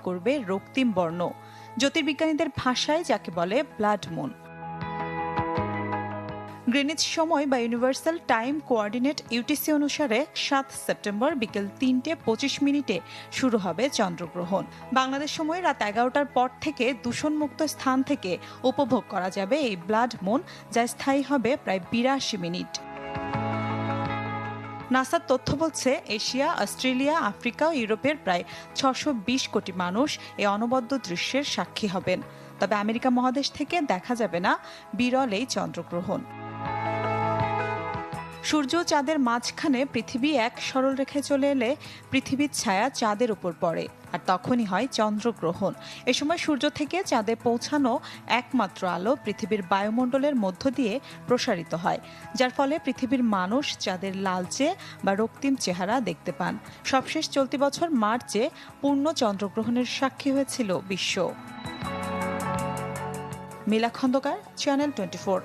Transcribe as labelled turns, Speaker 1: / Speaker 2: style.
Speaker 1: করবে রক্তিম বর্ণ। জ্যোতির্বিজ্ঞানীদের ভাষায় যাকে বলে ব্লাড মুন। গ্রিনিচ সময় বা ইউনিভার্সাল টাইম কোঅর্ডিনেট ইউটিসি অনুসারে ৭ সেপ্টেম্বর বিকেল ৩:২৫ শুরু হবে চন্দ্রগ্রহণ। বাংলাদেশ সময় রাত ১১টার পর থেকে দূষণমুক্ত স্থান থেকে উপভোগ করা যাবে এই ব্লাড মুন, যা স্থায়ী হবে প্রায় ৮২ মিনিট। নাসার তথ্য বলছে এশিয়া, অস্ট্রেলিয়া, আফ্রিকা ও ইউরোপের প্রায় ৬২০ কোটি মানুষ এই অনবদ্য দৃশ্যের সাক্ষী হবেন। তবে আমেরিকা মহাদেশ থেকে দেখা যাবে না বিরল এই চন্দ্রগ্রহণ। সূর্য চাঁদের মাঝখানে পৃথিবী এক সরল রেখায় চলে এলে পৃথিবীর ছায়া চাঁদের উপর পড়ে, আর তখনই হয় চন্দ্রগ্রহণ। এ সময় সূর্য থেকে চাঁদে পৌঁছানো একমাত্র আলো পৃথিবীর বায়ুমণ্ডলের মধ্য দিয়ে প্রসারিত হয়, যার ফলে পৃথিবীর মানুষ চাঁদের লালচে বা রক্তিম চেহারা দেখতে পান। সবশেষ চলতি বছর মার্চে পূর্ণ চন্দ্রগ্রহণের সাক্ষী হয়েছিল বিশ্ব। মিলা খন্দকার, চ্যানেল 24।